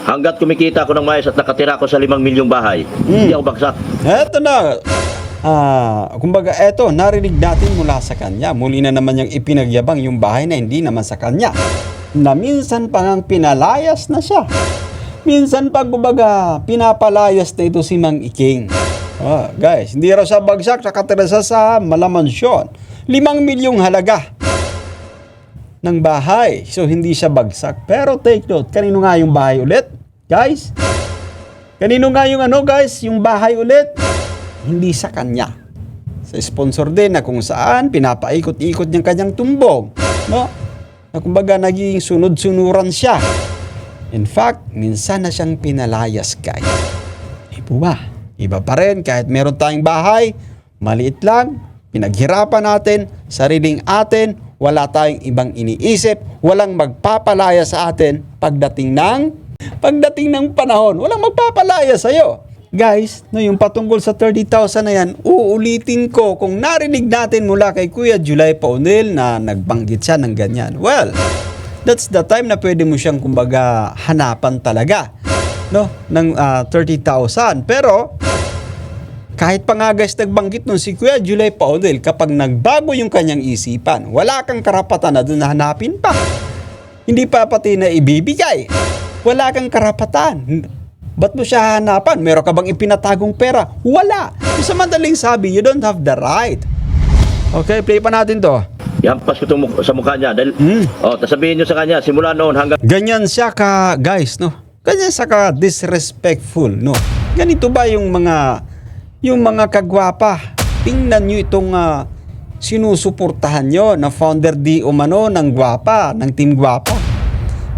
Hanggat kumikita ako ng mais at nakatira ako sa 5 milyong bahay, hindi ako bagsak. Eto na. Kumbaga, eto, narinig natin mula sa kanya. Muli na naman niyang ipinagyabang yung bahay na hindi naman sa kanya. Na minsan pa ngang pinalayas na siya. Minsan pa, kumbaga, pinapalayas na ito si Mang Iking. Guys, hindi raw siya bagsak, nakatira siya sa malamansyon. 5 milyong halaga ng bahay. So, hindi siya bagsak. Pero take note, kanino nga yung bahay ulit? Guys, kanino nga yung guys, yung bahay ulit? Hindi sa kanya. Sa sponsor din na kung saan pinapaikot-ikot niyang kanyang tumbong. No? Na kumbaga naging sunod-sunuran siya. In fact, minsan na siyang pinalayas, guys. Iba ba? Iba pa rin kahit meron tayong bahay, maliit lang, pinaghirapan natin, sariling atin, wala tayong ibang iniisip, walang magpapalaya sa atin pagdating ng panahon. Walang magpapalaya sa iyo. Guys, no, yung patungkol sa 30,000 na yan, uulitin ko kung narinig natin mula kay Kuya July Paunil na nagbanggit siya ng ganyan. Well, that's the time na pwede mo siyang kumbaga hanapan talaga, no, ng 30,000. Pero kahit pa nga guys nagbanggit nun si Kuya July Paunil, kapag nagbago yung kanyang isipan, wala kang karapatan na doon na hanapin pa. Hindi pa pati na ibibigay. Wala kang karapatan. Ba't mo siya hanapan? Meron ka bang ipinatagong pera? Wala. Sa madaling sabi, you don't have the right. Okay, play pa natin to. Ihampas ko itong sa mukha niya. Dahil, sabihin niyo sa kanya, simula noon hanggang... Ganyan siya ka, guys, no? Ganyan siya ka disrespectful, no? Ganito ba yung mga kagwapa? Tingnan nyo itong sinusuportahan nyo na founder di umano ng gwapa, ng team gwapa.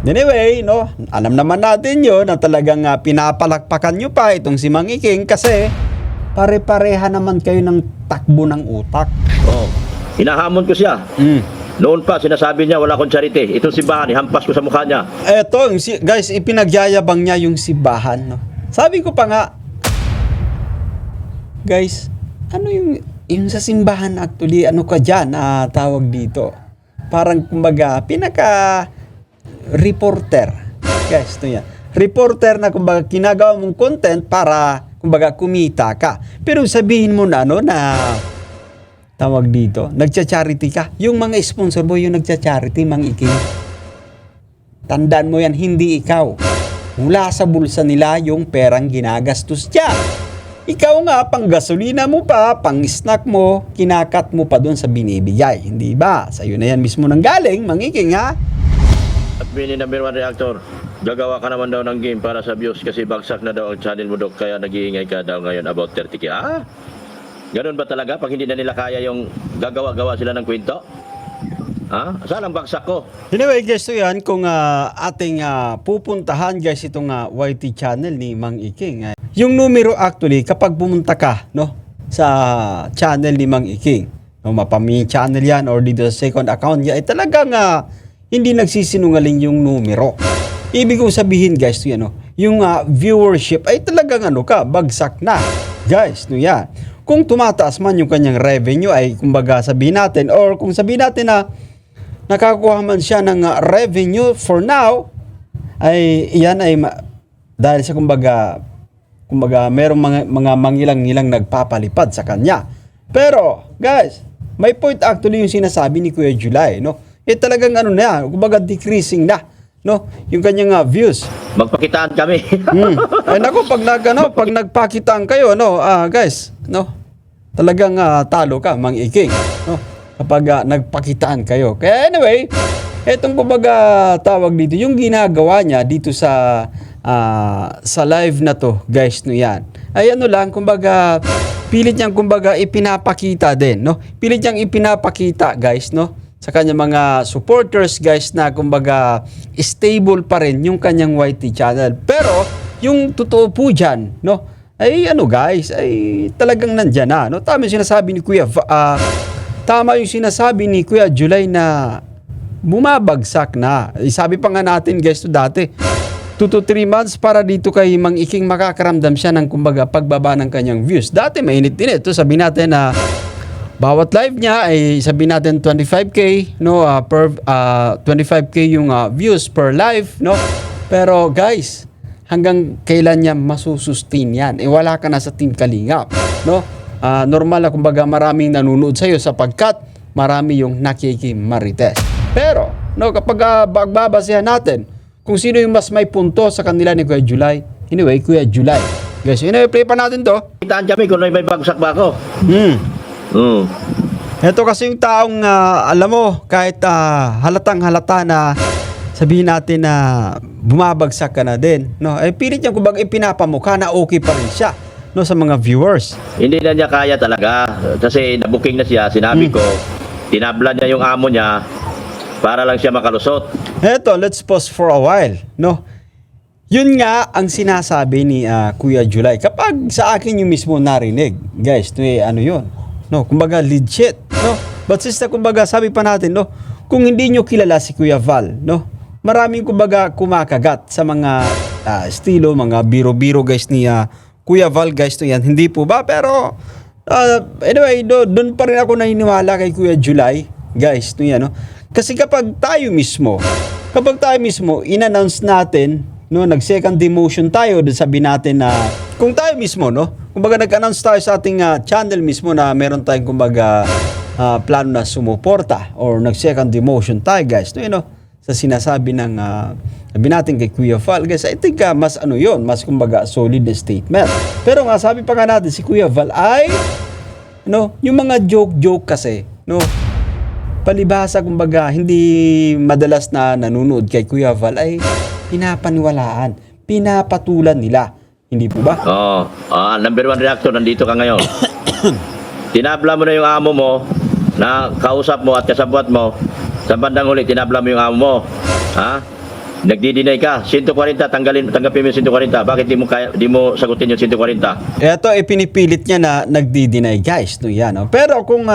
Anyway, no, alam naman natin yun na talagang pinapalakpakan nyo pa itong si Mang Iking kasi pare-pareha naman kayo ng takbo ng utak. Hinahamon ko siya. Noon pa, sinasabi niya, wala akong charity. Itong simbahan, ihampas ko sa mukha niya. Eto, guys, ipinagyayabang niya yung simbahan, no? Sabi ko pa nga, guys, ano yung sa simbahan actually, ano ka dyan, tawag dito? Parang, kumbaga, reporter. Guys, ito yan. Reporter na kumbaga kinagawa mong content para kumbaga kumita ka. Pero sabihin mo na na tawag dito, nagcha-charity ka. Yung mga sponsor mo yung nagcha-charity, Mang Iking. Tandaan mo yan, hindi ikaw. Mula sa bulsa nila yung perang ginagastos dyan. Ikaw nga, pang gasolina mo pa, pang snack mo, kinakat mo pa dun sa binibigay. Hindi ba? Sa'yo na yan mismo nang galing, Mang Iking, ha? At bini number 1 reactor, gagawa ka naman daw ng game para sa views kasi bagsak na daw ang channel mo, Dok, kaya nag-iingay ka daw ngayon about 30K. Ganun ba talaga? Pag hindi na nila kaya yung gagawa-gawa sila ng kwento? Saan ang bagsak ko? Anyway guys, so yan, kung ating pupuntahan guys itong YT channel ni Mang Iking. Yung numero actually, kapag pumunta ka, no, sa channel ni Mang Iking, no, mapaming channel yan or dito sa second account niya, ay talagang hindi nagsisinungaling yung numero. Ibig kong sabihin guys, yung viewership ay talagang bagsak na. Guys, yan. Kung tumataas man yung kanyang revenue ay kumbaga sabihin natin, or kung sabihin natin na nakakuha man siya ng revenue for now, ay yan ay dahil sa kumbaga merong mga mangilang-ngilang nagpapalipad sa kanya. Pero guys, may point actually yung sinasabi ni Kuya July, no? Talagang kumbaga decreasing na, no, yung kanyang views. Magpakitaan kami. Ay nako, pag nagpakitaan kayo, no, guys, no, talagang talo ka, Mang Iking, no, kapag nagpakitaan kayo. Kaya anyway, etong kumbaga tawag dito, yung ginagawa niya dito sa live na to, guys, no, yan. Ay lang, kumbaga pilit niyang kumbaga ipinapakita din, no, pilit niyang ipinapakita, guys, no, sa kanyang mga supporters, guys, na kumbaga stable pa rin yung kanyang YT channel. Pero yung totoo po dyan, no, ay guys, ay talagang nandyan na, no. Tama yung sinasabi ni Kuya July na bumabagsak na. Sabi pa nga natin, guys, to dati 2 to 3 months para dito kay Mang Iking makakaramdam siya ng kumbaga pagbaba ng kanyang views. Dati mainit din ito, sabi natin na bawat live niya ay sabihin natin 25K, no, 25K yung views per live, no. Pero guys, hanggang kailan niya masusustain yan. Wala ka na sa Team Kalingap, no? Normal na kumbaga maraming nanonood sa'yo sapagkat marami yung nakikimarites. Pero, no, kapag babasehan natin kung sino yung mas may punto sa kanila ni Kuya July, anyway, Kuya July. Guys, anyway, play pa natin to. Kitaan kami kung may bagsak ba ako. Ito kasi yung taong, alam mo, kahit halatang halata na sabihin natin na bumabagsak ka na din, no? Pilit niya kumbaga ipinapamukha na okay pa rin siya, no, sa mga viewers. Hindi na niya kaya talaga. Kasi nabuking na siya, sinabi ko, tinabla niya yung amo niya para lang siya makalusot. Eto, let's pause for a while, no? Yun nga ang sinasabi ni Kuya July. Kapag sa akin yung mismo narinig, guys, ano yun? No, kumbaga legit, no? But sister, kumbaga sabi pa natin, no, kung hindi nyo kilala si Kuya Val, no, maraming kumbaga kumakagat sa mga estilo, mga biro-biro guys ni Kuya Val, guys, to yan. Hindi po ba? Pero anyway, doon pa rin ako naniniwala kay Kuya July, guys, to yan, no? Kasi kapag tayo mismo in-announce natin, no, nag-second demotion tayo, sabi natin na kung tayo mismo, no, kumbaga nag-announce tayo sa ating channel mismo na meron tayong kumbaga plano na sumuporta or nag-second demotion tayo, guys, no, you know, sa sinasabi ng sabi natin kay Kuya Val, guys, I think mas mas kumbaga solid na statement. Pero nga sabi pa nga natin si Kuya Val ay no, yung mga joke kasi, no, palibhasa kumbaga hindi madalas na nanonood kay Kuya Val ay pinapaniwalaan, pinapatulan nila. Hindi po ba? Oo. Number 1 reactor, nandito ka ngayon. Tinabla mo na yung amo mo, na kausap mo at kasabwat mo. Sa bandang huli, tinabla mo yung amo mo. Ha? Nagdi-deny ka. 140, tanggapin mo yung 140. Bakit di mo sagutin yung 140? Ito ay pinipilit niya na nagdi-deny, guys. No, yan, no? Pero kung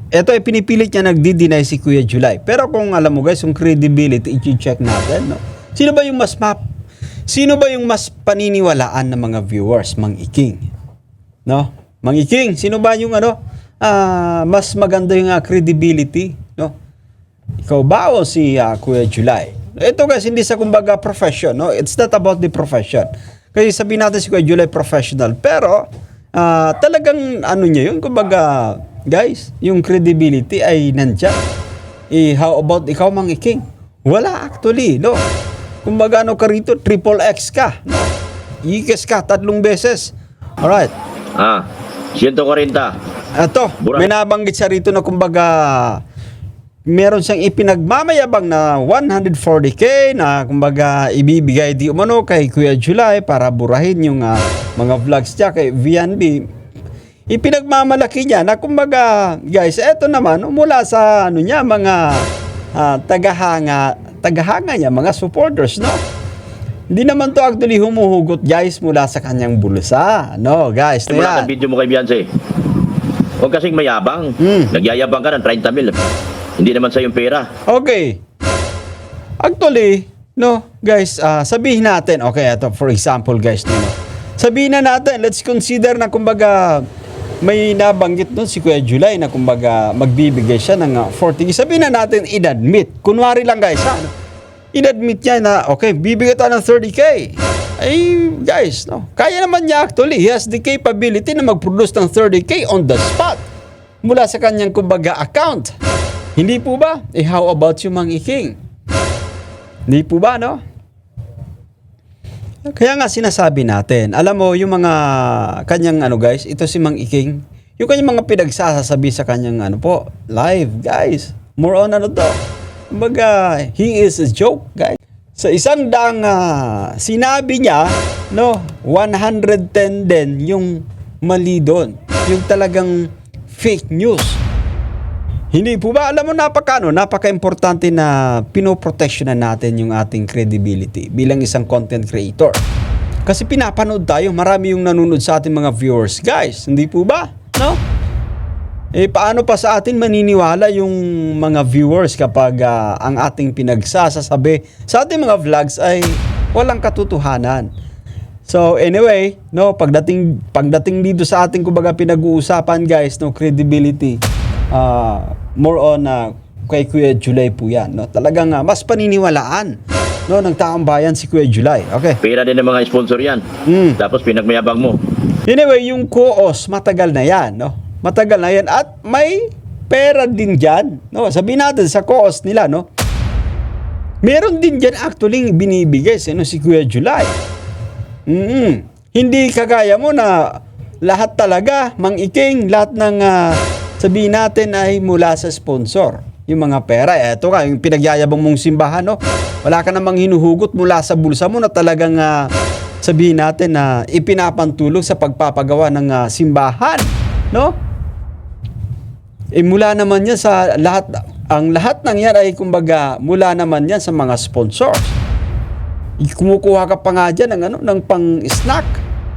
ito ay pinipilit niya nagdi-deny si Kuya July. Pero kung alam mo, guys, yung credibility, i-check natin, no? Sino ba yung mas paniniwalaan ng mga viewers, Mang Iking? No? Mang Iking, sino ba yung mas maganda yung credibility, no? Ikaw ba o si Kuya July? Ito guys, hindi sa kumbaga profession, no? It's not about the profession. Kasi sabihin natin si Kuya July professional, pero talagang niya yun, kumbaga, guys, yung credibility ay nandyan. How about ikaw, Mang Iking? Wala actually, no? Kumbaga ka rito, triple X ka, no? Ikes ka 3 beses. Alright. 140. Ito, may nabanggit siya rito na kumbaga meron siyang ipinagmamayabang na 140K na kumbaga ibibigay di umano kay Kuya July para burahin yung mga vlogs niya kay VNB. Ipinagmamalaki niya na kumbaga, guys, eto naman mula sa niya mga tagahanga niya, mga supporters, no? Hindi naman to actually humuhugot, guys, mula sa kanyang bulsa, no, guys, na Mula yan. sa video mo kay Beyonce. Huwag kasing mayabang. Nagyayabang ka ng 30 mil. Hindi naman sa yung pera. Okay. Actually, no, guys, sabihin natin, okay, ito, for example, guys, no, sabihin na natin, let's consider na kumbaga may nabanggit doon si Kuya July na kumbaga magbibigay siya ng 40. Sabihin na natin, inadmit. Kunwari lang, guys, inadmit niya na, okay, bibigay tayo ng 30K. Ay, guys, no, kaya naman niya actually. He has the capability na mag-produce ng 30K on the spot mula sa kanyang kumbaga account. Hindi po ba? How about yung Mang Iking? Hindi po ba, no? Kaya nga sinasabi natin, alam mo, yung mga kanyang guys, ito si Mang Iking, yung kanyang mga pinagsasabi sa kanyang live, guys. More on to. Kumbaga, he is a joke, guys. Sa isang daang sinabi niya, no, 110 din yung mali doon. Yung talagang fake news. Hindi po ba? Alam mo, napaka-importante na pinoproteksyonan natin yung ating credibility bilang isang content creator. Kasi pinapanood tayo, marami yung nanonood sa ating mga viewers. Guys, hindi po ba? No? Paano pa sa atin maniniwala yung mga viewers kapag ang ating pinagsasabi sa ating mga vlogs ay walang katotohanan? So anyway, no, pagdating dito sa ating kumbaga pinag-uusapan, guys, no, credibility, more on kay Kuya July po yan, no? Talagang mas paniniwalaan no, ng taong bayan si Kuya July. Okay. Pera din ng mga sponsor yan. Tapos pinagmayabang mo. Anyway, yung COOS, matagal na yan, no? Matagal na yan at may pera din dyan, no? Sabihin natin sa COOS nila, no? Meron din dyan actually binibigay si Kuya July. Hindi kagaya mo na lahat talaga, Mang Iking, lahat ng sabihin natin ay mula sa sponsor. Yung mga pera, eto ka, yung pinagyayabang mong simbahan, no? Wala ka namang hinuhugot mula sa bulsa mo na talagang sabihin natin na ipinapantulong sa pagpapagawa ng simbahan, no? Mula naman yan sa lahat, ang lahat ng yan ay kumbaga mula naman yan sa mga sponsors. Kumukuha ka pa nga dyan ng, ng pang-snack,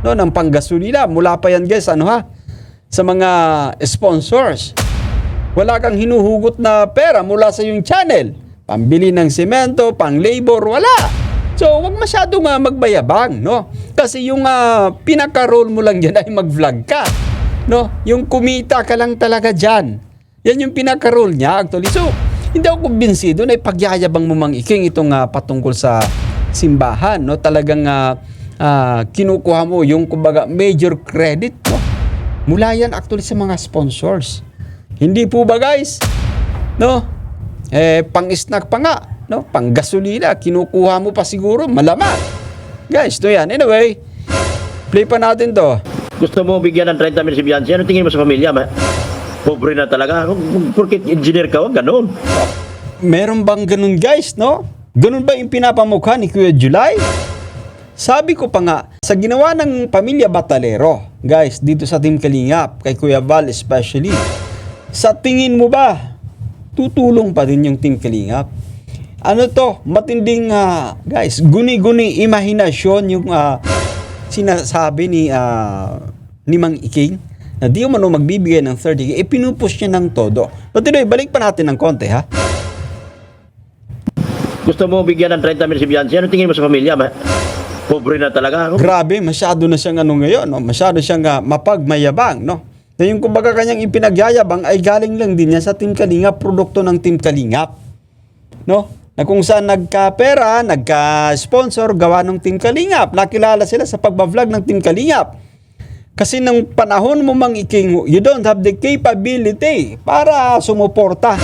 no? Ng pang-gasolina. Mula pa yan guys, sa mga sponsors. Wala kang hinuhugot na pera mula sa yung channel. Pambili ng semento, pang-labor, wala. So, wag masyadong magbayabang, no? Kasi yung pinaka-role mo lang dyan ay mag-vlog ka, no? Yung kumita ka lang talaga dyan. Yan yung pinaka-role niya, actually. So, hindi ako kumbinsido na ipagyayabang mo Mang Iking itong patungkol sa simbahan, no? Talagang kinukuha mo yung kumbaga major credit, no? Mula yan actually sa mga sponsors. Hindi po ba guys? No? Pang-snack pa nga, no? Pang-gasolina, kinukuha mo pa siguro, malamang. Guys, to yan. Anyway, play pa natin to. Gusto mo bigyan ng 30 mil si Bianci? Ano tingin mo sa pamilya? Pobre na talaga. Porkit engineer ka, wag ganun. Meron bang ganun guys, no? Ganun ba yung pinapamukha ni Kuya July? Sabi ko pa nga, sa ginawa ng pamilya Batalero, guys, dito sa Team Kalingap, kay Kuya Val especially, sa tingin mo ba, tutulong pa din yung Team Kalingap? Ano to? Matinding, guys, guni-guni imahinasyon yung sinasabi ni Mang Iking na di umano magbibigay ng 30K, pinupush niya ng todo. But anyway, balik pa natin ng konti, ha? Gusto mo bigyan ng 30 mil si Bianci? Ano tingin mo sa pamilya? Pobre na talaga. Grabe, masyado na siyang ngayon, no? Masyado siyang mapagmayabang, no? Na yung kumbaga kanyang ipinagyayabang ay galing lang din niya sa Team Kalingap, produkto ng Team Kalingap, no? Na kung saan nagka-pera, nagka-sponsor, gawa ng Team Kalingap. Nakilala sila sa pagbablog ng Team Kalingap. Kasi nung panahon mo Mang Iking, you don't have the capability para sumuporta.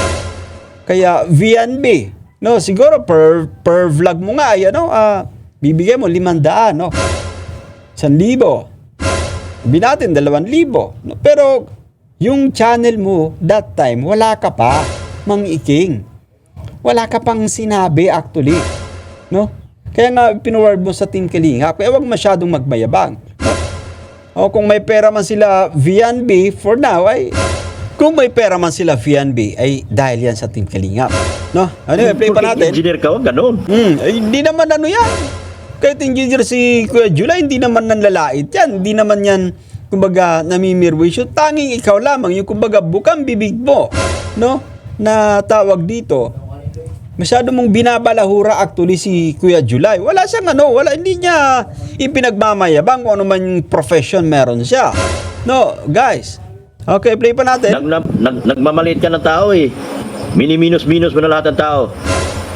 Kaya VNB, no, siguro per vlog mo nga, bibigay mo 500, no? 1,000. Binatin 2,000. No? Pero yung channel mo that time, wala ka pa, Mang Iking. Wala ka pang sinabi actually, no? Kaya nga pinoward mo sa Team Kalingap. Kaya wag masyadong magmayabang. O kung may pera man sila VNB for now kung may pera man sila VNB ay dahil yan sa Team Kalingap, no? Ano, play pa natin. Engineer ka, wag ganun. Hindi naman yan. Kahit engineer si Kuya July, hindi naman nanlalait yan. Hindi naman yan, kumbaga, namimirwisyo. Tanging ikaw lamang, yung kumbaga, bukang bibig mo, no? Na tawag dito. Masyado mong binabalahura actually si Kuya July. Wala siyang hindi niya ipinagmamayabang kung ano man yung profession meron siya. No, guys. Okay, play pa natin. Nagmamaliit ka ng tao eh. Mini-minus-minus mo na lahat ng tao.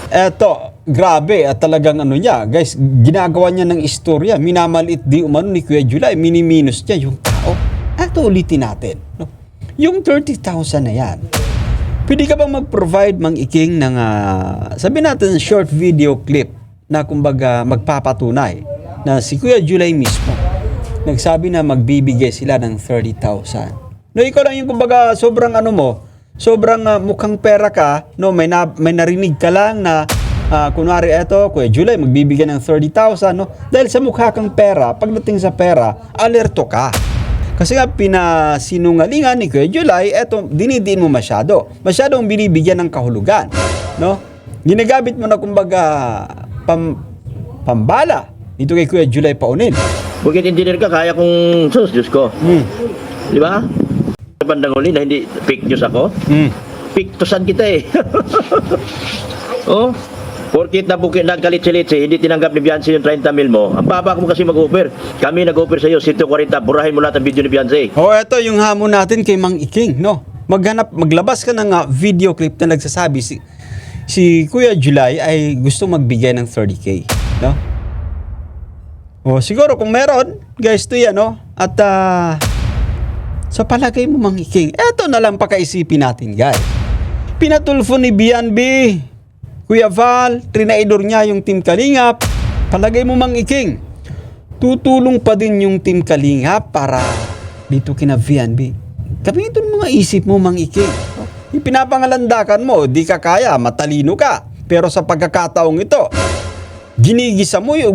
Eto, grabe at talagang niya, guys, ginagawa niya ng istorya, minamaliit di umano ni Kuya July, mini-minus niya yung tao. Eto, ulitin natin. No? Yung 30,000 na yan, pwede ka bang mag-provide Mang Iking ng, sabihin natin, short video clip na kumbaga magpapatunay na si Kuya July mismo nagsabi na magbibigay sila ng 30,000. No, ikaw lang yung kumbaga sobrang sobrang mukhang pera ka, no, may narinig ka lang na kunwari eto, Kuya July magbibigay ng 30,000, no? Dahil sa mukha kang pera, pagdating sa pera, alerto ka. Kasi nga pinasinungalingan ni Kuya July, eto dinidiin mo masyadong binibigyan ng kahulugan, no? Ginagamit mo na kumbaga pambala dito kay Kuya July Paunin. Bakit engineer ka, kaya kong Diyos ko. Di ba? Sa bandang huli na hindi fake news ako. Piktusan kita eh. Oh, porkit nagkalit-silitsi, hindi tinanggap ni Bianci yung 30 mil mo. Ang baba mo kasi mag-offer. Kami nag-offer sa iyo 140, burahin mo lahat ang video ni Bianci. Oh, eto yung hamon natin kay Mang Iking, no? Maglabas ka ng video clip na nagsasabi si Kuya July ay gusto magbigay ng 30K, no? O siguro kung meron, guys, to yan, no? At sa palagay mo, Mang Iking, eto na lang pakaisipin natin, guys. Pinatulfo ni BNB, Kuya Val, trinaidor niya yung Team Kalingap. Palagay mo, Mang Iking, tutulong pa din yung Team Kalingap para dito kina BNB. Kami ito mga isip mo, Mang Iking. Ipinapangalandakan mo, di ka kaya, matalino ka. Pero sa pagkakataong ito, ginigisa mo yung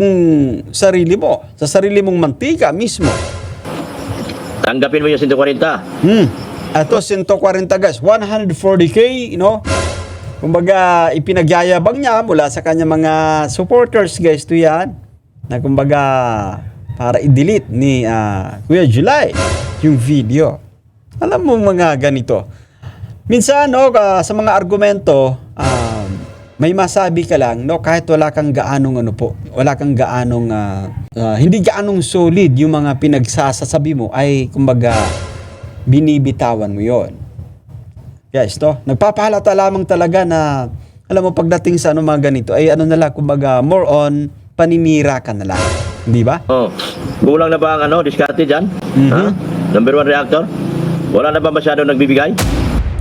sarili mo, sa sarili mong mantika mismo. Tanggapin mo yung 140. Ito, 140 guys, 140K, Kumbaga, ipinagyayabang niya mula sa kanya mga supporters, guys, to yan. Na kumbaga, para i-delete ni Kuya July yung video. Alam mo mga ganito. Minsan, sa mga argumento, may masabi ka lang, kahit wala kang gaanong hindi gaanong solid yung mga pinagsasabi mo, ay kumbaga, binibitawan mo yon. Guys, nagpapahalata lamang talaga na, alam mo, pagdating sa mga ganito, ay kumbaga, more on, paninira ka na lang. Hindi ba? Kulang na ba ang diskarte dyan? Number 1 reactor? Wala na ba masyado nagbibigay?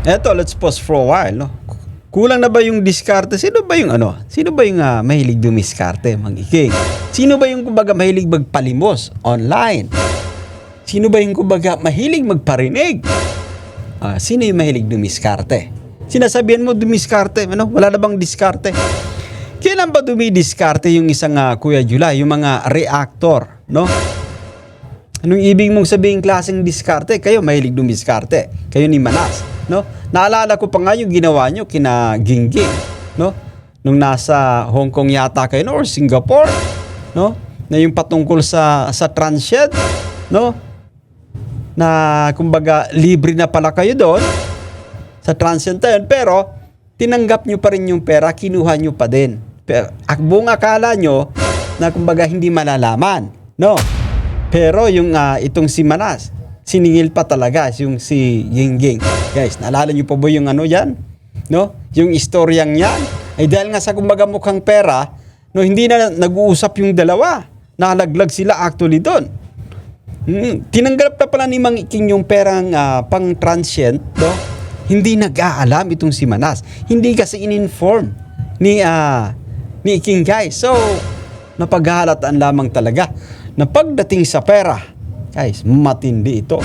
Eto, let's pause for a while, Kulang na ba yung diskarte? Sino ba yung mahilig dumiskarte, Mang Iking? Sino ba yung kumbaga mahilig magpalimos online? Sino ba yung kumbaga mahilig magparinig? Sino yung mahilig dumiskarte? Sinasabihan mo dumiskarte, wala na bang diskarte? Kailan ba dumidiskarte yung isang Kuya July, yung mga reactor, Anong ibig mong sabihin klaseng diskarte? Kayo mahilig dumiskarte. Kayo ni Manas, Naalala ko pa nga yung ginawa nyo kina Gingging, Nung nasa Hong Kong yata kayo, or Singapore, Na yung patungkol sa Transhed, Na kumbaga libre na pala kayo doon sa Transient yun, pero tinanggap nyo pa rin yung pera, kinuha nyo pa din. Pero buong akala nyo na kumbaga hindi malalaman, Pero yung itong si Manas, siningil pa talaga yung si Gingging. Guys, naalala nyo pa ba yung yan? Yung istoryang yan? Ay dahil nga sa kumbaga mukhang pera, hindi na nag-uusap yung dalawa. Nalaglag sila actually doon. Tinanggap na pala ni Mang Iking yung perang pang transient, Hindi nag-aalam itong si Manas. Hindi kasi in-inform ni Iking, guys. So, napaghahalataan lamang talaga na pagdating sa pera, guys, matindi ito.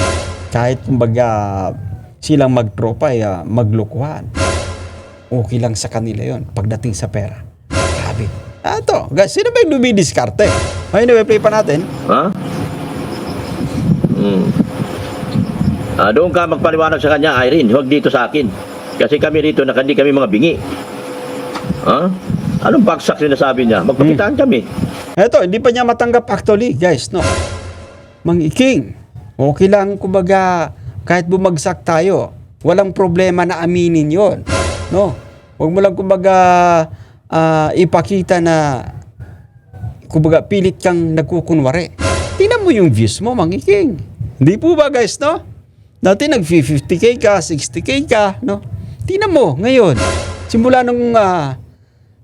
Kahit kumbaga silang magtropa ay maglukuhan. Okay lang sa kanila yon pagdating sa pera. Grabe. Ito, guys, sino ba yung dumidiskarte? Anyway, play pa natin. Doon ka magpaliwanag sa kanya, Irene, huwag dito sa akin. Kasi kami rito, hindi kami mga bingi. Anong bagsak sinasabi niya? Magpakitaan kami. Eto, hindi pa niya matanggap actually, guys, Mang Iking, okay lang, kumbaga, kahit bumagsak tayo, walang problema na aminin yon, Huwag mo lang, kumbaga, ipakita na, kumbaga, pilit kang nagkukunwari. Tingnan mo yung views mo, Mang Iking. Hindi po ba, guys, Dati nag-50K ka, 60K ka, Tingnan mo, ngayon, simula nung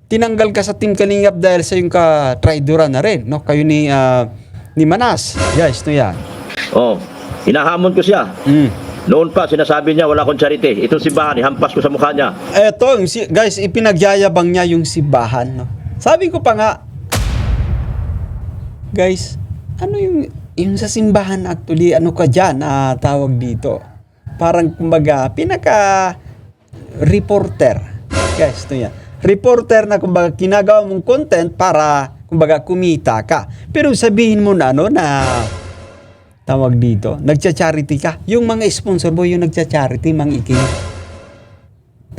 tinanggal ka sa Team Kalingap dahil sa yung ka-traidora na rin, Kayo ni Manas. Guys, yan. Hinahamon ko siya. Noon pa, sinasabi niya, wala akong charity. Itong simbahan, ihampas ko sa mukha niya. Eto, guys, ipinagyayabang niya yung simbahan, Sabi ko pa nga, guys, ano yung sa simbahan actually, ano ka dyan, tawag dito. Parang, kumbaga, pinaka-reporter. Guys, yan. Reporter na, kumbaga, kinagawa mong content para, kumbaga, kumita ka. Pero sabihin mo na, na, tawag dito, nagcha-charity ka. Yung mga sponsor mo, yung nagcha-charity, Mang Iking.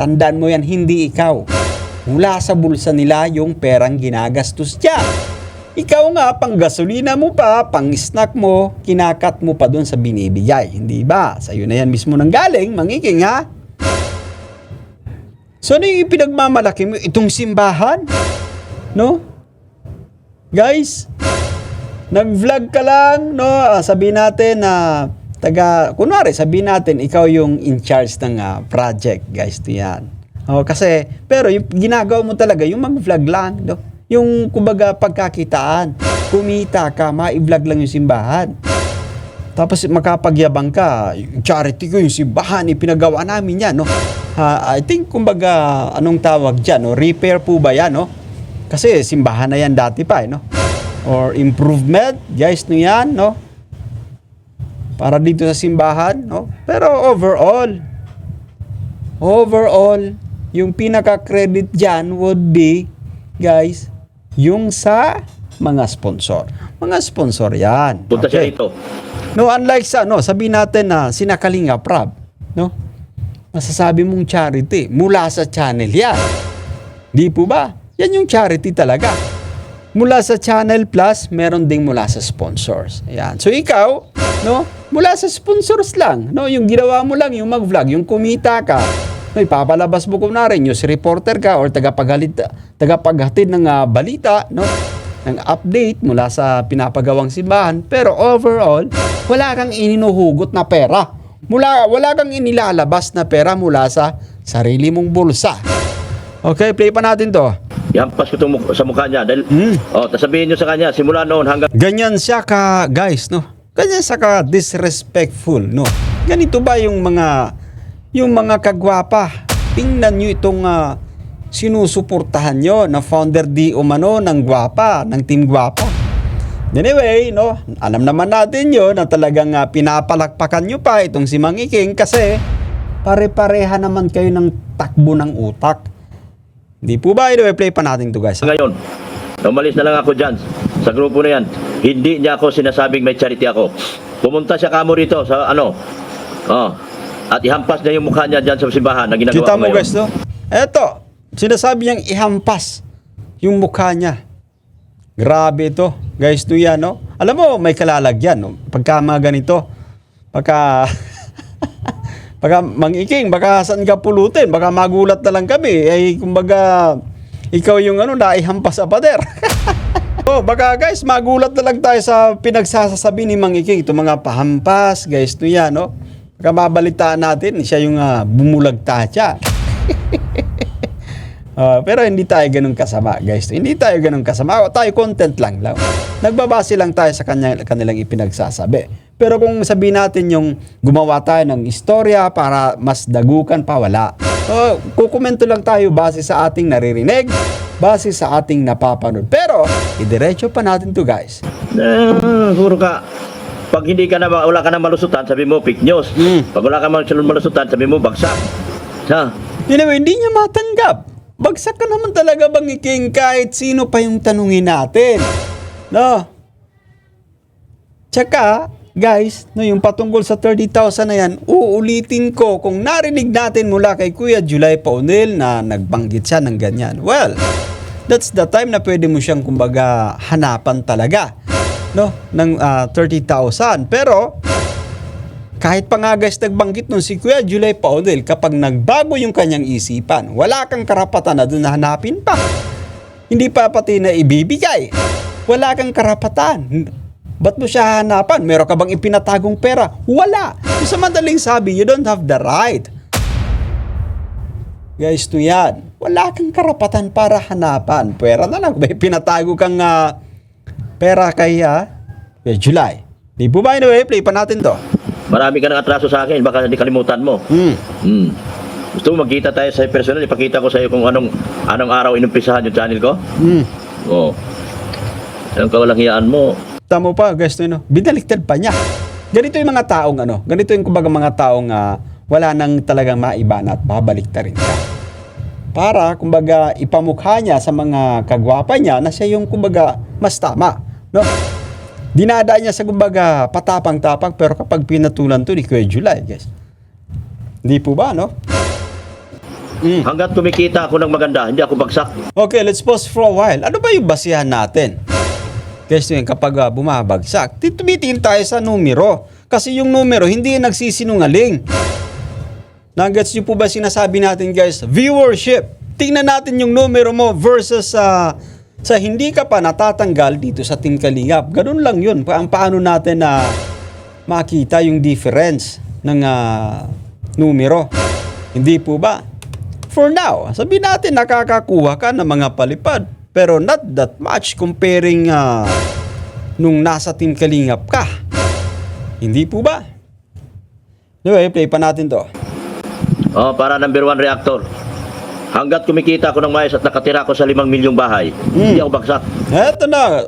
Tandaan mo yan, hindi ikaw. Mula sa bulsa nila yung perang ginagastos dyan. Ikaw nga, pang gasolina mo pa, pang snack mo, kinakat mo pa doon sa binibigay. Hindi ba? Sa'yo na yan mismo nang galing, Mang Iking, ha? So, ano yung pinagmamalaki mo? Itong simbahan? Guys, nag-vlog ka lang, sabihin natin na, kunwari, sabihin natin, ikaw yung in charge ng project, guys, to yan. Oh, kasi, pero yung ginagawa mo talaga, yung mag-vlog lang, no? Yung, kumbaga, pagkakitaan. Kumita ka, ma-vlog lang yung simbahan. Tapos makapagyabang ka, yung charity ko, yung simbahan, ipinagawa namin yan, no? I think, kumbaga, anong tawag dyan, no? Repair po ba yan, no? Kasi simbahan na yan dati pa, no? Or improvement, guys, no yan, no? Para dito sa simbahan, no? Pero overall, yung pinaka-credit dyan would be, guys, yung sa mga sponsor. Mga sponsor yan. Punta siya rito. No, unlike sa, no, sabihin natin na sinakalinga prab, no? Masasabi mong charity, mula sa channel yan. Di po ba? Yan yung charity talaga. Mula sa channel plus, meron ding mula sa sponsors. Ayan. So ikaw, no, mula sa sponsors lang, no, yung ginawa mo lang, yung mag-vlog, yung kumita ka, no, ipapalabas mo kunwari, news reporter ka or tagapaghatid ng balita, no, ng update mula sa pinapagawang simbahan, pero overall, wala kang ininuhugot na pera. Wala kang inilalabas na pera mula sa sarili mong bulsa. Okay, play pa natin to. Ihampas ko sa mukha niya. Dahil, sabihin nyo sa kanya, simula noon hanggang... Ganyan siya ka, guys, no? Ganyan siya ka disrespectful, no? Ganito ba yung mga kagwapa? Tingnan nyo itong sinusuportahan nyo na founder di umano ng gwapa, ng Team Gwapa. Anyway, no, alam naman natin yun na talagang pinapalakpakan nyo pa itong si Mang Iking kasi pare-pareha naman kayo ng takbo ng utak. Di po ba? Anyway, play pa natin to, guys. Ngayon, umalis na lang ako dyan sa grupo na yan. Hindi niya ako sinasabing may charity ako. Pumunta siya kamo rito sa at ihampas niya yung mukha niya dyan sa simbahan na ginagawa Kita ko mo, ngayon. guys, no? Eto, sinasabi niyang ihampas yung mukha niya. Grabe ito, guys, to yan, no? Alam mo, may kalalagyan, no? Pagka mga ganito, pagka Mang Iking, baka saan ka pulutin, baka magulat na lang kami, ay kumbaga, ikaw yung naihampas sa pader. Baka guys, magulat na lang tayo sa pinagsasabi ni Mang Iking, itong mga pahampas, guys, to yan, no? Baka mabalitaan natin, siya yung bumulag tatya. Pero hindi tayo ganun kasama, guys. Hindi tayo ganun kasama. Tayo content lang. Nagbabase lang tayo sa kanilang ipinagsasabi. Pero kung sabihin natin yung gumawa tayo ng istorya para mas dagukan pa, wala. Kukomento lang tayo base sa ating naririnig, base sa ating napapanood. Pero, idiretso pa natin to, guys. Puro ka. Pag wala ka na malusutan, sabi mo, fake news. Pag wala ka malusutan, sabi mo, bagsak. Anyway, hindi niya matanggap. Bagsak ka naman talaga, Mang Iking, kahit sino pa yung tanungin natin. No? Tsaka, guys, no, yung patungkol sa 30,000 na yan, uulitin ko kung narinig natin mula kay Kuya July Paunil na nagbanggit siya ng ganyan. Well, that's the time na pwede mo siyang kumbaga hanapan talaga, no, ng 30,000. Pero kahit pa nga, guys, nagbanggit nun si Kuya July Paunil, kapag nagbago yung kanyang isipan, wala kang karapatan na doon na hanapin pa. Hindi pa pati na ibibigay. Wala kang karapatan. Ba't mo siya hanapan? Meron ka bang ipinatagong pera? Wala. Sa madaling sabi, you don't have the right. Guys, to yan. Wala kang karapatan para hanapan. Pera na lang. May pinatago kang pera kay July. Di po ba? Anyway, play pa natin to. Marami ka ng atraso sa akin, baka hindi kalimutan mo. Gusto mo magkita tayo sa personal, ipakita ko sa iyo kung anong araw inumpisahan yung channel ko? Anong kawalang hiyaan mo? Tamo pa, guys, no? Binaliktad pa niya. Ganito yung mga taong ganito yung kumbaga mga taong wala nang talagang maiban at babaliktad rin ka. Para kumbaga ipamukha niya sa mga kagwapa niya na siya yung kumbaga mas tama, no? Dinadaan niya sa kumbaga patapang-tapang, pero kapag pinatulan to ni Kuya July, guys. Hindi po ba, no? Hanggat kumikita ako ng maganda, hindi ako bagsak. Okay, let's pause for a while. Ano ba yung basihan natin? Guys, yun, kapag bumabagsak, tumitingin tayo sa numero. Kasi yung numero, hindi nagsisinungaling. Nagets niyo po ba sinasabi natin, guys? Viewership. Tingnan natin yung numero mo versus sa hindi ka pa natatanggal dito sa Team Kalingap. Ganun lang yun. Paano natin makita yung difference ng numero. Hindi po ba? For now, sabihin natin nakakakuha ka ng mga palipad. Pero not that much comparing nung nasa Team Kalingap ka. Hindi po ba? Anyway, play pa natin to. Oh, para number 1 reactor. Hanggat kumikita ako ng mais at nakatira ako sa 5 milyong bahay, hindi ako bagsak. Eto na.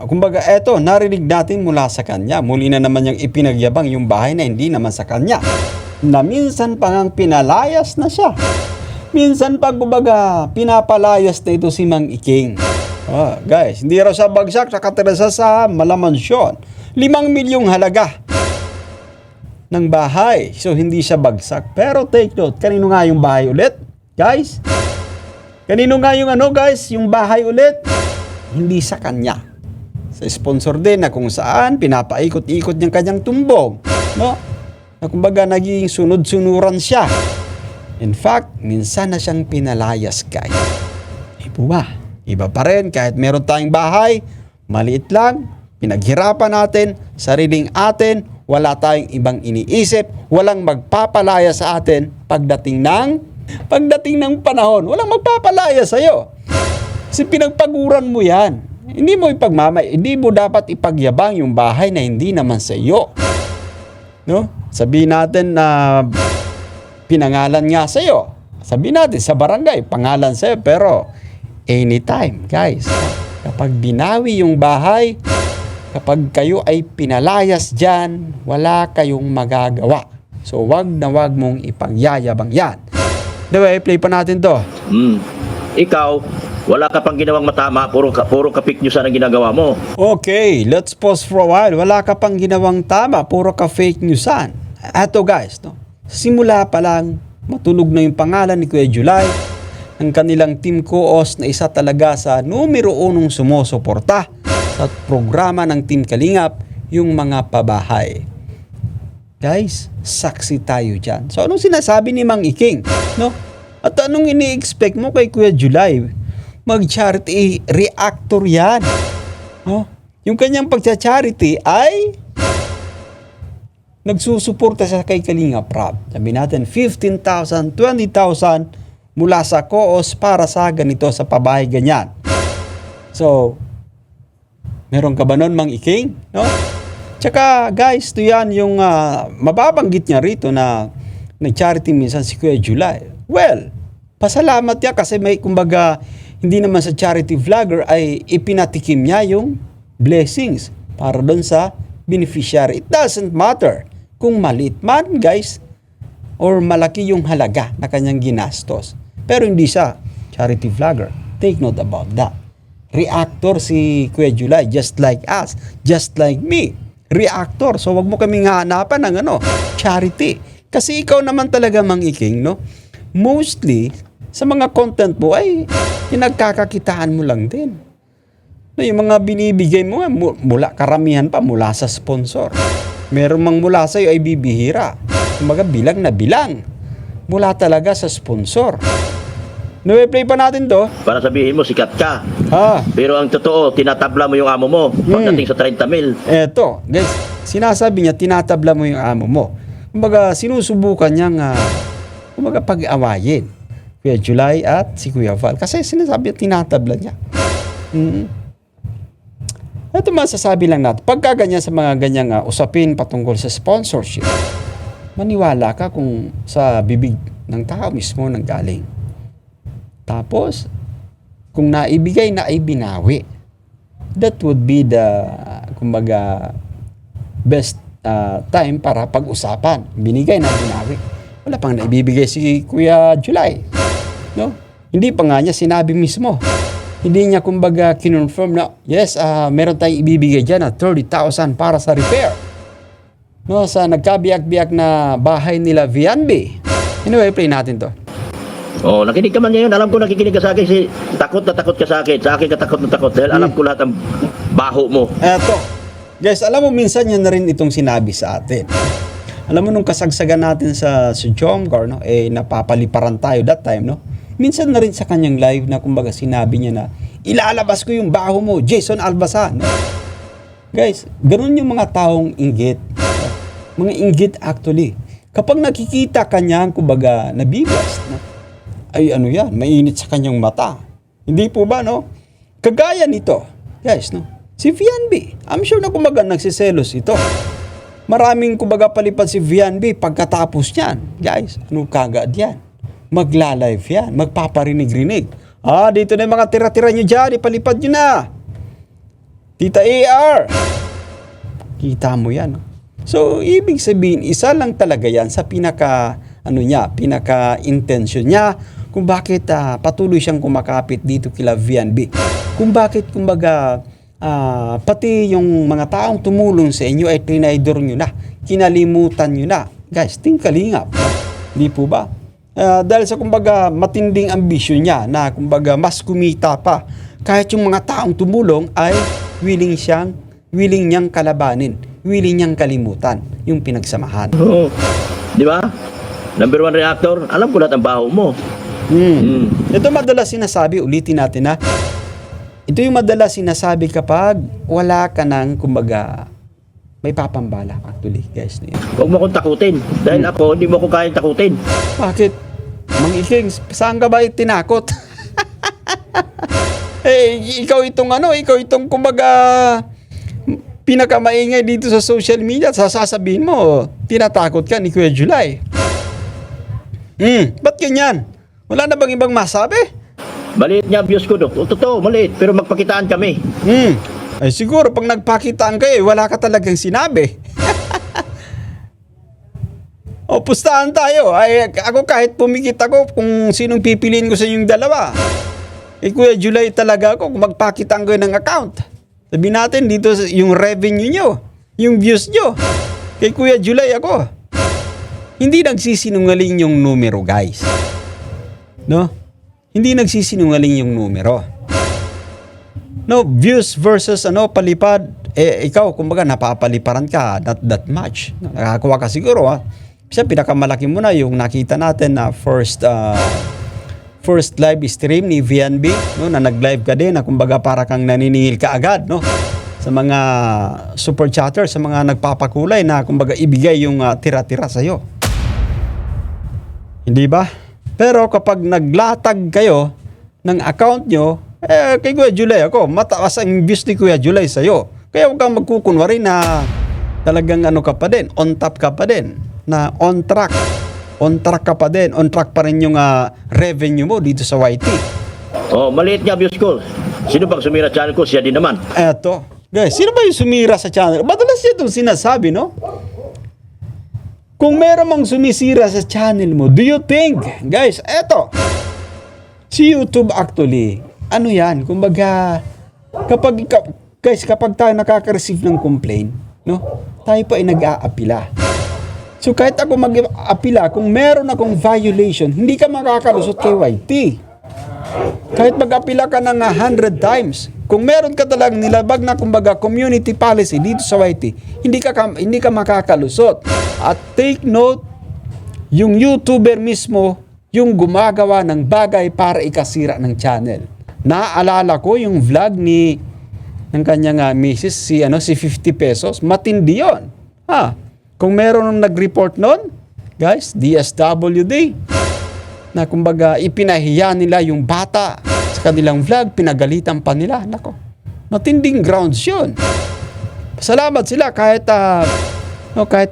Kumbaga, eto, narinig natin mula sa kanya. Muli na naman niyang ipinagyabang yung bahay na hindi naman sa kanya. Na minsan pa ngang pinalayas na siya. Minsan pa, kumbaga, pinapalayas na ito si Mang Iking. Guys, hindi raw siya bagsak, nakatira siya sa malamansyon. 5 milyong halaga ng bahay. So, hindi siya bagsak. Pero take note, kanino nga yung bahay ulit? Guys? Kanino nga yung guys? Yung bahay ulit? Hindi sa kanya. Sa sponsor din na kung saan pinapaikot-ikot niyang kanyang tumbong. No? Na kumbaga naging sunod-sunuran siya. In fact, minsan na siyang pinalayas, guys. Iba ba? Iba pa rin kahit meron tayong bahay, maliit lang, pinaghirapan natin, sariling atin, wala tayong ibang iniisip, walang magpapalaya sa atin pagdating ng panahon. Walang magpapalaya sa iyo. Kasi pinagpaguran mo yan. Hindi mo dapat ipagyabang yung bahay na hindi naman sa iyo. No? Sabihin natin na pinangalan nga sa iyo. Sabihin natin sa barangay, pangalan sa iyo, pero anytime, guys, kapag binawi yung bahay, kapag kayo ay pinalayas dyan, wala kayong magagawa. So, wag na wag mong ipagyayabang yan. Diba, play pa natin to. Ikaw, wala ka pang ginawang matama, puro ka fake news ang ginagawa mo. Okay, let's pause for a while. Wala ka pang ginawang tama, puro ka fake newsan. Eto guys, no? Simula pa lang, matunog na yung pangalan ni Kuya July, ang kanilang team co-host na isa talaga sa numero 1 sumusuporta sa programa ng Team Kalingap, yung mga pabahay. Guys, saksi tayo dyan. So, anong sinasabi ni Mang Iking? No? At anong ini-expect mo kay Kuya July? Mag-charity reactor yan. No? Yung kanyang pagcha-charity ay nagsusuporta siya kay Kalingap Rab. Sabi natin, 15,000, 20,000 mula sa co-host para sa ganito sa pabahay ganyan. So, meron ka ba nun, Mang Iking? No? Tsaka, guys, ito yan yung mababanggit niya rito na nag-charity minsan si Kuya July. Well, pasalamat niya kasi may, kumbaga, hindi naman sa charity vlogger ay ipinatikim niya yung blessings para doon sa beneficiary. It doesn't matter kung maliit man, guys, or malaki yung halaga na kanyang ginastos. Pero hindi siya charity vlogger. Take note about that. Reactor si Kuya July, just like us, just like me. Reactor. So wag mo kaming hanapan ng charity. Kasi ikaw naman talaga, Mang Iking, no? Mostly sa mga content mo ay pinagkakakitaan mo lang din. No, yung mga binibigay mo mula karamihan pa mula sa sponsor. Meron mang mula sa iyo ay bibihira. Kumbaga bilang na bilang mula talaga sa sponsor. No, play pa natin to. Para sabihin mo, sikat ka. Pero ang totoo, tinatabla mo yung amo mo pagdating sa 30 mil. Eto, guys, sinasabi niya, tinatabla mo yung amo mo. Kumbaga, sinusubukan niyang kumbaga pag-awayin Kuya July at si Kuya Val. Kasi sinasabi niya, tinatabla niya. Ito masasabi lang natin, pagka ganyan sa mga ganyang usapin patungkol sa sponsorship, maniwala ka kung sa bibig ng tao mismo nang galing. Tapos, kung naibigay na ay binawi. That would be the, kumbaga, best time para pag-usapan. Binigay na binawi. Wala pang naibibigay si Kuya July. No? Hindi pa nga niya sinabi mismo. Hindi niya kumbaga kinonfirm na, yes, meron tayong ibibigay dyan na 30,000 para sa repair. No, sa nagkabiyak-biyak na bahay nila Vianbe. Anyway, play natin to. Oh, nakinig ka man ngayon. Alam ko nakikinig ka sa akin. Takot na takot ka sa akin. Sa akin ka takot na takot. Dahil alam ko lahat ang baho mo. Eto. Guys, alam mo, minsan yan na rin itong sinabi sa atin. Alam mo, nung kasagsagan natin sa Jomcar, no, napapaliparan tayo that time, no? Minsan na rin sa kanyang live na kumbaga sinabi niya na ilalabas ko yung baho mo, Jason Albasan. No? Guys, ganun yung mga taong inggit. Mga inggit actually. Kapag nakikita kanya, kumbaga, nabigas, no? Ay ano yan, mainit sa kanyang mata. Hindi po ba, no? Kagaya nito, guys, no? Si Vianby, I'm sure na kumbaga nagsiselos ito. Maraming kumbaga palipad si Vianby pagkatapos niyan. Guys, ano kagad yan? Magla-live yan, magpaparinig-rinig. Dito na yung mga tira-tira nyo dyan, ipalipad nyo na. Tita AR. Kita mo yan, no? So, ibig sabihin, isa lang talaga yan sa pinaka-intention niya kung bakit patuloy siyang kumakapit dito kila Vianby. Kung bakit, kumbaga, pati yung mga taong tumulong sa inyo ay trinaydor nyo na, kinalimutan nyo na. Guys, tingkalingap. Di po ba? Dahil sa, kumbaga, matinding ambisyon niya na, kumbaga, mas kumita pa. Kahit yung mga taong tumulong ay willing niyang kalabanin, willing niyang kalimutan yung pinagsamahan. Oo. Di ba? Number 1 reactor, alam ko lahat ang baho mo. Ito madalas sinasabi, ulitin natin na, ito yung madalas sinasabi kapag wala ka ng, kumbaga, may papambala actually, guys. Huwag mo akong takutin. Dahil ako, hindi mo ako kayang takutin. Bakit? Mang Iking, saan ka ba tinakot? Ikaw itong kumbaga, pinakamaingay dito sa social media, sasabihin mo, tinatakot ka ni Kuya July. Ba't ganyan? Wala na bang ibang masabi? Maliit niya views ko, Dok. Totoo, maliit. Pero magpakitaan kami. Ay siguro, pag nagpakitaan kayo, wala ka talagang sinabi. Pustahan tayo. Ako kahit pumikit ako kung sinong pipiliin ko sa inyong dalawa. Kuya July talaga ako kung magpakitaan kayo ng account. Sabihin natin dito yung revenue nyo, yung views nyo. Kay Kuya July ako. Hindi nagsisinungaling yung numero, guys. No? Hindi nagsisinungaling yung numero. No, views versus palipad. Ikaw, kumbaga, napapaliparan ka, not that much. Nakakuha ka siguro, Kasi pinakamalaki mo na yung nakita natin na first live stream ni Vianby, no, na nag-live ka din, na kumbaga para kang naniningil ka agad, no, sa mga super chatter, sa mga nagpapakulay na kumbaga ibigay yung tira-tira sa'yo. Hindi ba? Pero kapag naglatag kayo ng account nyo, kay Kuya July ako, mataas ang views ni Kuya July sa'yo. Kaya huwag kang magkukunwari na talagang ka pa din, on top ka pa din, na on track ka pa din, on track pa rin yung revenue mo dito sa YT. Maliit niya views ko. Sino bang sumira channel ko? Siya din naman. Eto. Guys, sino ba yung sumira sa channel? Madalas siya itong sinasabi, no? Kung meron mang sumisira sa channel mo, do you think, guys, eto, si YouTube actually, yan, kumbaga, kapag tayo nakaka-receive ng complaint, no, tayo pa ay nag-aapila. So kahit ako mag-apila, kung meron akong violation, hindi ka makakalusot kay YT. Kahit mag-apila ka ng 100 times, kung meron ka talagang nilabag na kumbaga community policy dito sa YT, hindi ka makakalusot. At take note, yung YouTuber mismo, yung gumagawa ng bagay para ikasira ng channel. Naaalala ko yung vlog ng kanyang misis, si 50 pesos, matindi yun. Kung meron nung nag-report nun, guys, DSWD, na kumbaga ipinahiya nila yung bata sa kanilang vlog, pinagalitan pa nila. Nako, matinding grounds yun. Salamat sila kahit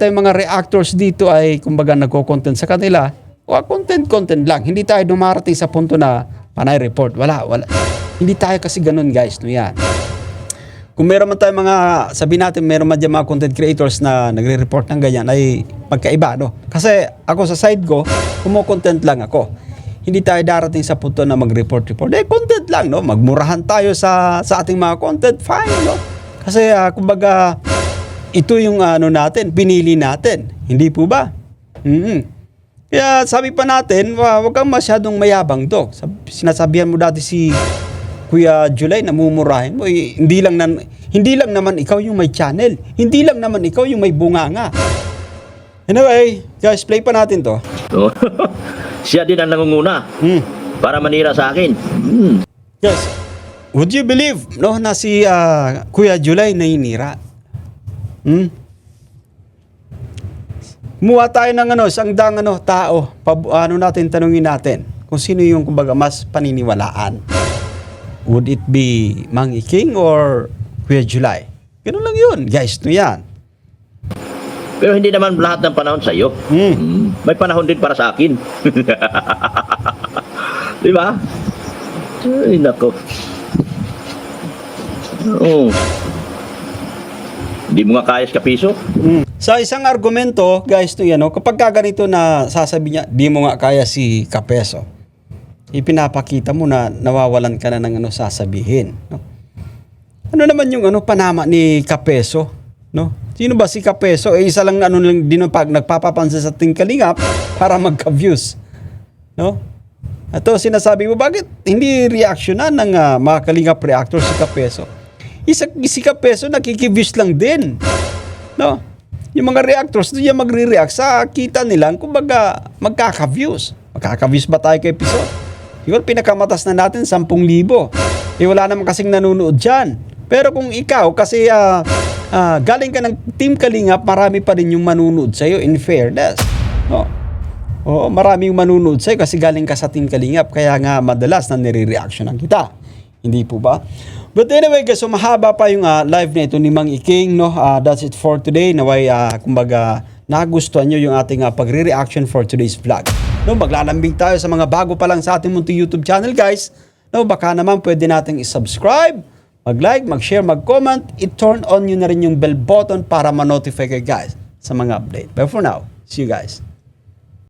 yung mga reactors dito ay kumbaga nagko-content sa kanila. Content lang. Hindi tayo dumarating sa punto na panay report. Wala. Hindi tayo kasi ganun, guys. No, yan. Kung meron man tayo sabihin natin, meron man dyan mga content creators na nagre-report ng ganyan, ay magkaiba, no? Kasi ako sa side ko, kumo-content lang ako. Hindi tayo darating sa punto na mag-report. Content lang, no? Magmurahan tayo sa ating mga content, fine, no? Kasi, kumbaga, ito yung natin, pinili natin. Hindi po ba? Kaya sabi pa natin, wag kang masyadong mayabang, Dok. Sinasabihan mo dati si Kuya July, namumurahin mo. Hindi lang naman ikaw yung may channel. Hindi lang naman ikaw yung may bunganga. Anyway, guys, play pa natin to. Siya din ang nangunguna para manira sa akin. Guys, would you believe, no, na si Kuya July naninira? Kumuha tayo ng isang tao, natin, tanungin natin kung sino yung kumbaga mas paniniwalaan. Would it be Mang Iking or Kuya July? Ganun lang yun, guys, yan. Pero hindi naman lahat ng panahon sa iyo. May panahon din para sa akin. Di ba? Ay, nako. Oo. Hindi mo nga kayas kapiso? Sa isang argumento, guys, kapag ganito na sasabi niya, di mo nga kaya si Kapeso, ipinapakita mo na nawawalan ka na ng sasabihin. No? Ano naman yung panama ni Kapeso? No? Sino ba si Kapeso? Isa lang lang nagpapapansin sa Team Kalingap para magka-views. No? Ito sinasabi mo, bakit hindi reaksyonan ng mga Kalingap reactor si Kapeso? Si Kapeso nakikiviews lang din. No? Yung mga reactors, doon yung magre-react sa kita nilang, kumbaga, magkaka-views. Magkaka-views ba tayo kay episode? Siguro pinakamatas na natin 10,000. Wala naman kasing nanonood dyan. Pero kung ikaw, kasi galing ka ng Team Kalingap, marami pa rin yung manunood sa'yo, in fairness. No? Oo, marami yung manunood sa'yo kasi galing ka sa Team Kalingap. Kaya nga madalas na nire-reaction ang kita. Hindi po ba? But anyway guys, so mahaba pa yung live na ito ni Mang Iking, no? That's it for today. Naway, kumbaga, nagustuhan nyo yung ating pagre-reaction for today's vlog. No, maglalambing tayo sa mga bago pa lang sa ating munting YouTube channel, guys. No, baka naman pwede nating i-subscribe, mag-like, mag-share, mag-comment, i-turn on nyo na rin yung bell button para ma-notify kayo, guys, sa mga update. But for now, see you guys.